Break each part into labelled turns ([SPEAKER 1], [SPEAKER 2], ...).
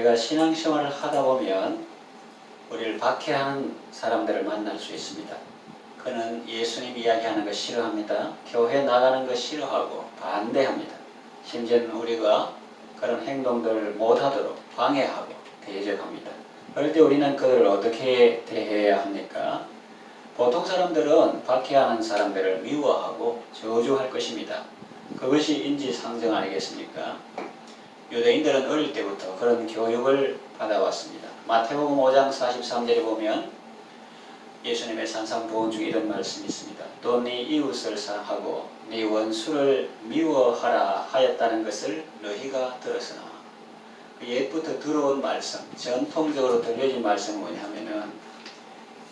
[SPEAKER 1] 우리가 신앙생활을 하다 보면 우리를 박해하는 사람들을 만날 수 있습니다. 그는 예수님 이야기하는 거 싫어합니다. 교회 나가는 거 싫어하고 반대합니다. 심지어는 우리가 그런 행동들을 못하도록 방해하고 대적합니다. 그럴 때 우리는 그들을 어떻게 대해야 합니까? 보통 사람들은 박해하는 사람들을 미워하고 저주할 것입니다. 그것이 인지상정 아니겠습니까? 유대인들은 어릴 때부터 그런 교육을 받아왔습니다. 마태복음 5장 43절에 보면 예수님의 산상보훈 중에 이런 말씀이 있습니다. 또 네 이웃을 사랑하고 네 원수를 미워하라 하였다는 것을 너희가 들었으나. 옛부터 들어온 말씀, 전통적으로 들려진 말씀은 뭐냐면은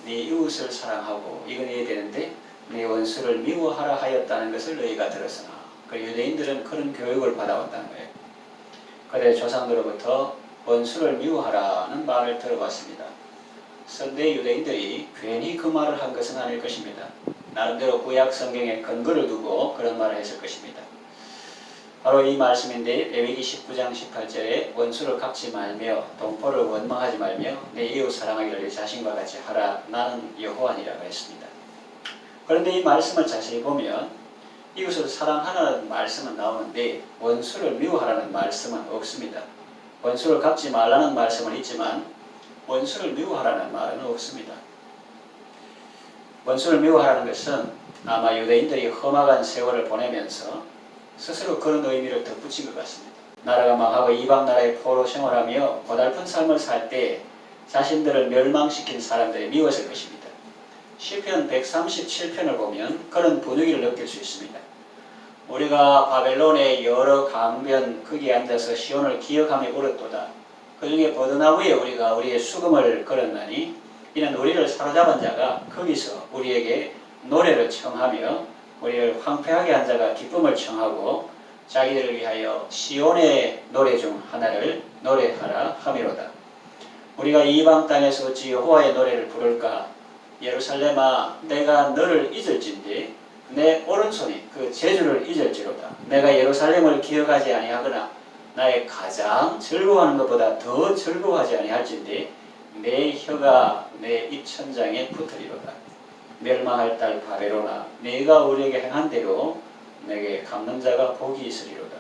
[SPEAKER 1] 네 이웃을 사랑하고 이건 해야 되는데 네 원수를 미워하라 하였다는 것을 너희가 들었으나. 유대인들은 그런 교육을 받아왔다는 거예요. 그래 조상들로부터 원수를 미워하라는 말을 들어봤습니다. 그런데 유대인들이 괜히 그 말을 한 것은 아닐 것입니다. 나름대로 구약 성경에 근거를 두고 그런 말을 했을 것입니다. 바로 이 말씀인데 레위기 19장 18절에 원수를 갚지 말며 동포를 원망하지 말며 내 이웃 사랑하기를 내 자신과 같이 하라 나는 여호와니라고 했습니다. 그런데 이 말씀을 자세히 보면 이웃을 사랑하라는 말씀은 나오는데 원수를 미워하라는 말씀은 없습니다. 원수를 갚지 말라는 말씀은 있지만 원수를 미워하라는 말은 없습니다. 원수를 미워하라는 것은 아마 유대인들이 험악한 세월을 보내면서 스스로 그런 의미를 덧붙인 것 같습니다. 나라가 망하고 이방 나라의 포로 생활하며 고달픈 삶을 살 때 자신들을 멸망시킨 사람들이 미웠을 것입니다. 시편 137편을 보면 그런 분위기를 느낄 수 있습니다. 우리가 바벨론의 여러 강변 거기에 앉아서 시온을 기억하며 울었도다. 그 중에 버드나무에 우리가 우리의 수금을 걸었나니 이는 우리를 사로잡은 자가 거기서 우리에게 노래를 청하며 우리를 황폐하게 한 자가 기쁨을 청하고 자기들을 위하여 시온의 노래 중 하나를 노래하라 하미로다. 우리가 이방 땅에서 어찌 여호와의 노래를 부를까? 예루살렘아 내가 너를 잊을진데 내 오른손이 그 제주를 잊을지로다. 내가 예루살렘을 기억하지 아니하거나 나의 가장 즐거워하는 것보다 더 즐거워하지 아니할진데 내 혀가 내 입천장에 붙으리로다. 멸망할 딸 바벨론아 네가 우리에게 행한 대로 내게 갚는 자가 복이 있으리로다.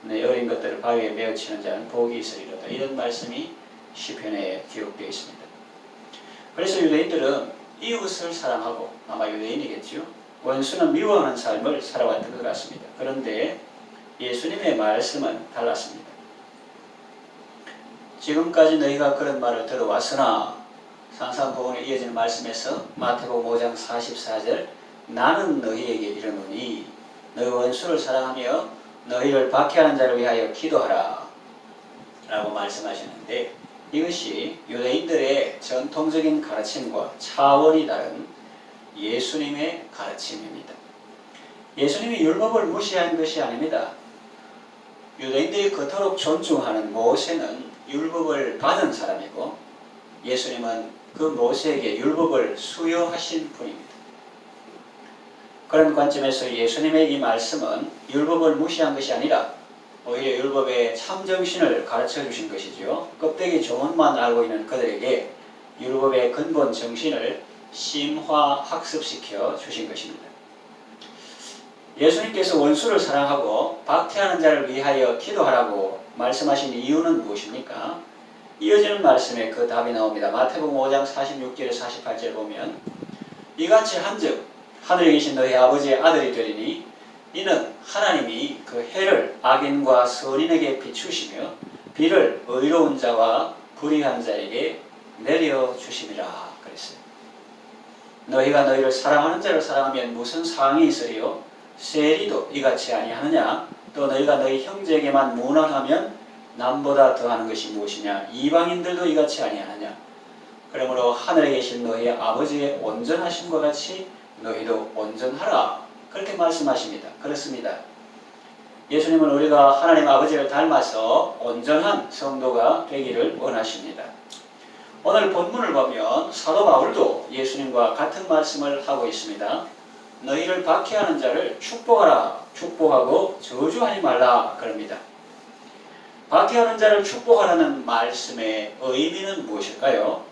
[SPEAKER 1] 내 어린 것들을 바위에 메어치는 자는 복이 있으리로다. 이런 말씀이 시편에 기록되어 있습니다. 그래서 유대인들은 이웃을 사랑하고 아마 유대인이겠죠. 원수는 미워하는 삶을 살아왔던 것 같습니다. 그런데 예수님의 말씀은 달랐습니다. 지금까지 너희가 그런 말을 들어왔으나 산상보훈에 이어지는 말씀에서 마태복음 5장 44절 나는 너희에게 이르노니 너희 원수를 사랑하며 너희를 박해하는 자를 위하여 기도하라 라고 말씀하시는데 이것이 유대인들의 전통적인 가르침과 차원이 다른 예수님의 가르침입니다. 예수님이 율법을 무시한 것이 아닙니다. 유대인들이 그토록 존중하는 모세는 율법을 받은 사람이고 예수님은 그 모세에게 율법을 수여하신 분입니다. 그런 관점에서 예수님의 이 말씀은 율법을 무시한 것이 아니라 오히려 율법의 참정신을 가르쳐 주신 것이죠. 껍데기 조문만 알고 있는 그들에게 율법의 근본 정신을 심화 학습시켜 주신 것입니다. 예수님께서 원수를 사랑하고 박해하는 자를 위하여 기도하라고 말씀하신 이유는 무엇입니까? 이어지는 말씀에 그 답이 나옵니다. 마태복음 5장 46절 48절 보면 이같이 한즉 하늘에 계신 너희 아버지의 아들이 되리니 이는 하나님이 그 해를 악인과 선인에게 비추시며 비를 의로운 자와 불의한 자에게 내려주심이라 그랬어요. 너희가 너희를 사랑하는 자를 사랑하면 무슨 상이 있으리요? 세리도 이같이 아니하느냐? 또 너희가 너희 형제에게만 무난하면 남보다 더하는 것이 무엇이냐? 이방인들도 이같이 아니하느냐? 그러므로 하늘에 계신 너희의 아버지의 온전하심과 같이 너희도 온전하라. 그렇게 말씀하십니다. 그렇습니다. 예수님은 우리가 하나님 아버지를 닮아서 온전한 성도가 되기를 원하십니다. 오늘 본문을 보면 사도 바울도 예수님과 같은 말씀을 하고 있습니다. 너희를 박해하는 자를 축복하라. 축복하고 저주하지 말라. 그럽니다. 박해하는 자를 축복하라는 말씀의 의미는 무엇일까요?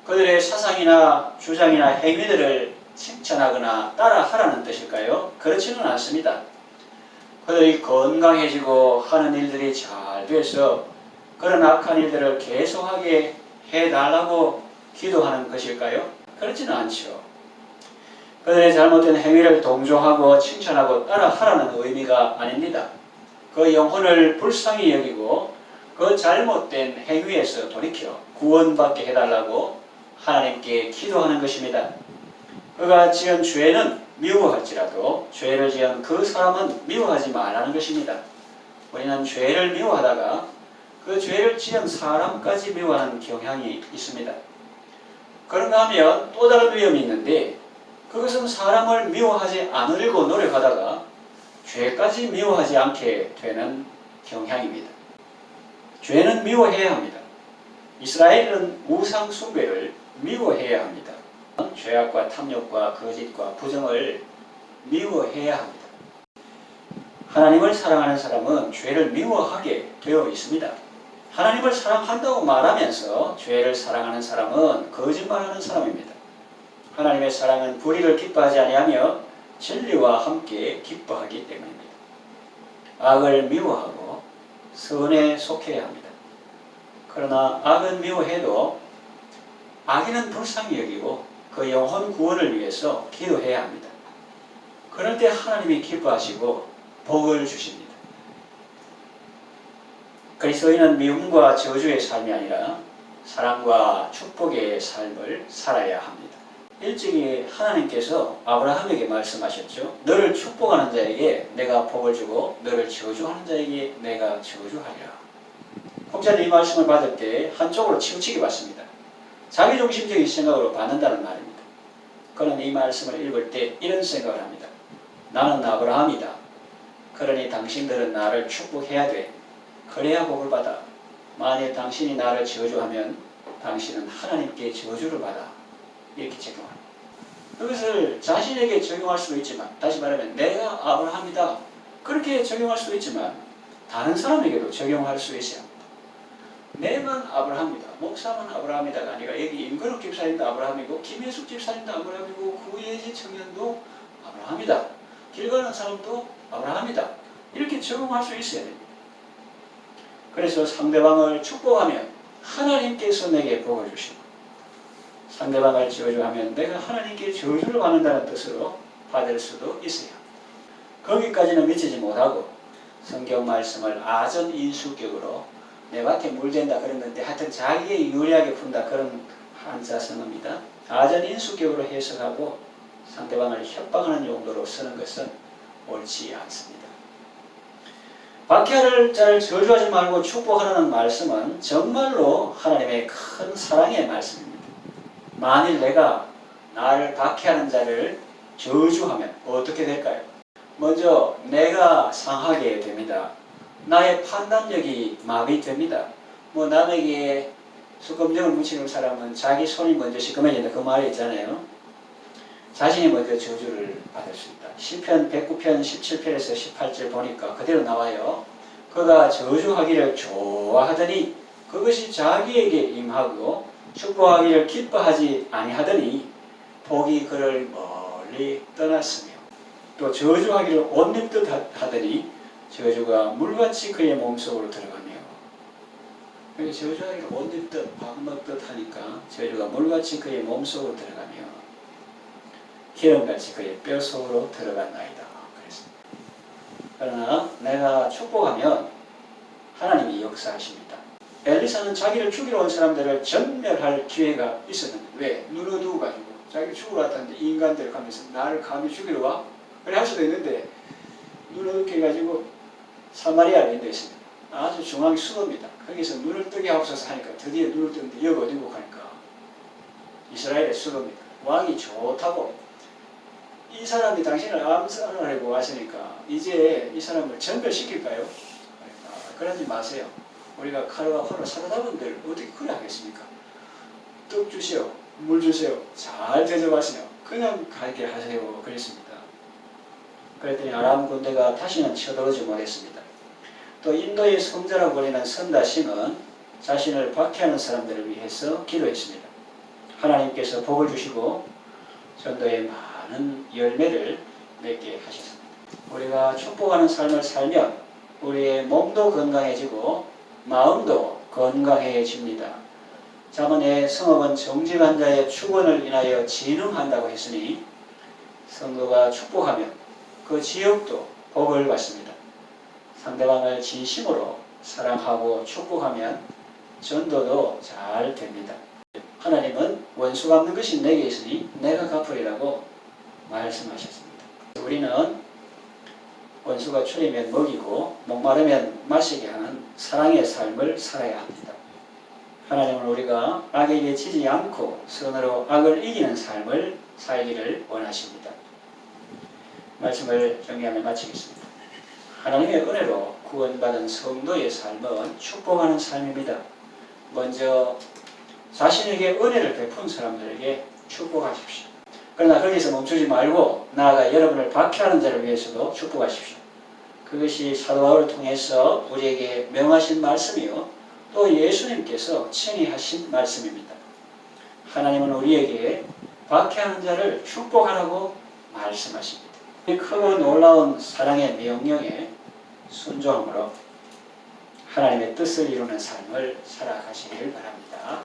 [SPEAKER 1] 그들의 사상이나 주장이나 행위들을 칭찬하거나 따라하라는 뜻일까요? 그렇지는 않습니다. 그들이 건강해지고 하는 일들이 잘 돼서 그런 악한 일들을 계속하게 해달라고 기도하는 것일까요? 그렇지는 않죠. 그들의 잘못된 행위를 동조하고 칭찬하고 따라하라는 의미가 아닙니다. 그 영혼을 불쌍히 여기고 그 잘못된 행위에서 돌이켜 구원받게 해달라고 하나님께 기도하는 것입니다. 그가 지은 죄는 미워할지라도 죄를 지은 그 사람은 미워하지 말라는 것입니다. 우리는 죄를 미워하다가 그 죄를 지은 사람까지 미워하는 경향이 있습니다. 그런가 하면 또 다른 위험이 있는데 그것은 사람을 미워하지 않으려고 노력하다가 죄까지 미워하지 않게 되는 경향입니다. 죄는 미워해야 합니다. 이스라엘은 우상 숭배를 미워해야 합니다. 죄악과 탐욕과 거짓과 부정을 미워해야 합니다. 하나님을 사랑하는 사람은 죄를 미워하게 되어 있습니다. 하나님을 사랑한다고 말하면서 죄를 사랑하는 사람은 거짓말하는 사람입니다. 하나님의 사랑은 불의를 기뻐하지 아니하며 진리와 함께 기뻐하기 때문입니다. 악을 미워하고 선에 속해야 합니다. 그러나 악은 미워해도 악인은 불쌍히 여기고 그 영혼 구원을 위해서 기도해야 합니다. 그럴 때 하나님이 기뻐하시고 복을 주십니다. 그리스도인은 미움과 저주의 삶이 아니라 사랑과 축복의 삶을 살아야 합니다. 일찍이 하나님께서 아브라함에게 말씀하셨죠. 너를 축복하는 자에게 내가 복을 주고 너를 저주하는 자에게 내가 저주하리라. 혹자는 이 말씀을 받을 때 한쪽으로 치우치게 받습니다. 자기중심적인 생각으로 받는다는 말입니다. 그는 이 말씀을 읽을 때 이런 생각을 합니다. 나는 아브라함이다. 그러니 당신들은 나를 축복해야 돼. 그래야 복을 받아. 만일 당신이 나를 저주하면 당신은 하나님께 저주를 받아. 이렇게 적용합니다. 그것을 자신에게 적용할 수도 있지만, 다시 말하면 내가 아브라함이다. 그렇게 적용할 수도 있지만 다른 사람에게도 적용할 수 있어야 합니다. 내만 아브라함이다. 목사만 아브라함이다가 아니라 여기 임근욱 집사님도 아브라함이고 김혜숙 집사님도 아브라함이고 구예지 청년도 아브라함이다. 길 가는 사람도 아브라함이다. 이렇게 적용할 수 있어야 됩니다. 그래서 상대방을 축복하면 하나님께서 내게 복을 주시고 상대방을 저주하면 내가 하나님께 저주를 받는다는 뜻으로 받을 수도 있어요. 거기까지는 미치지 못하고 성경 말씀을 아전인수격으로 내 밭에 물댄다 그랬는데 하여튼 자기에 유리하게 푼다 그런 한자성어입니다. 아전인수격으로 해석하고 상대방을 협박하는 용도로 쓰는 것은 옳지 않습니다. 박해할 자를 저주하지 말고 축복하라는 말씀은 정말로 하나님의 큰 사랑의 말씀입니다. 만일 내가 나를 박해하는 자를 저주하면 어떻게 될까요? 먼저 내가 상하게 됩니다. 나의 판단력이 마비됩니다. 남에게 수검정을 묻히는 사람은 자기 손이 먼저 시커매진다 그 말이 있잖아요. 자신이 먼저 저주를 받을 수 있다. 시편 109편 17편에서 18절 보니까 그대로 나와요. 그가 저주하기를 좋아하더니 그것이 자기에게 임하고 축복하기를 기뻐하지 아니하더니 복이 그를 멀리 떠났으며 또 저주하기를 옷 입듯 하더니 저주가 물같이 그의 몸속으로 들어가며 저주하기를 옷 입듯 밥 먹듯 하니까 저주가 물같이 그의 몸속으로 들어가며 기름같이 그의 뼈속으로 들어간나이다. 그랬습니다. 그러나 내가 축복하면 하나님이 역사하십니다. 엘리사는 자기를 죽이러 온 사람들을 전멸할 기회가 있었는데 왜? 눈을 두고 가지고 자기를 죽으러 왔다는데 인간들 가면서 나를 감히 죽이러 와? 그래 할 수도 있는데 눈을 이렇게 해가지고 사마리아에 인도에 있습니다. 아주 중앙 수도입니다. 거기서 눈을 뜨게 하옵소서 하니까 드디어 눈을 뜨는데 여기 어디고 가니까 이스라엘의 수도입니다. 왕이 좋다고 이 사람이 당신을 암살하려고 왔으니까 이제 이 사람을 전멸시킬까요? 그러지 마세요. 우리가 칼과 활로 사로잡은들 어떻게 그래 하겠습니까? 떡 주세요. 물 주세요. 잘 대접하세요. 그냥 가게 하세요. 그랬습니다. 그랬더니 아람 군대가 다시는 쳐들어오지 못했습니다. 또 인도의 성자라고 불리는 선다심은 자신을 박해하는 사람들을 위해서 기도했습니다. 하나님께서 복을 주시고 전도에 많은 열매를 맺게 하셨습니다. 우리가 축복하는 삶을 살면 우리의 몸도 건강해지고 마음도 건강해집니다. 자문의 성읍은 정직한 자의 축원을 인하여 진흥한다고 했으니 성도가 축복하면 그 지역도 복을 받습니다. 상대방을 진심으로 사랑하고 축복하면 전도도 잘 됩니다. 하나님은 원수 갚는 것이 내게 있으니 내가 갚으리라고 말씀하셨습니다. 우리는 원수가 추리면 먹이고 목마르면 마시게 하는 사랑의 삶을 살아야 합니다. 하나님은 우리가 악에게 지지 않고 선으로 악을 이기는 삶을 살기를 원하십니다. 말씀을 정리하며 마치겠습니다. 하나님의 은혜로 구원받은 성도의 삶은 축복하는 삶입니다. 먼저 자신에게 은혜를 베푼 사람들에게 축복하십시오. 그러나 거기서 멈추지 말고 나아가 여러분을 박해하는 자를 위해서도 축복하십시오. 그것이 사도 바울을 통해서 우리에게 명하신 말씀이요 또 예수님께서 친히 말씀입니다. 하나님은 우리에게 박해하는 자를 축복하라고 말씀하십니다. 이 크고 놀라운 사랑의 명령에 순종함으로 하나님의 뜻을 이루는 삶을 살아가시길 바랍니다.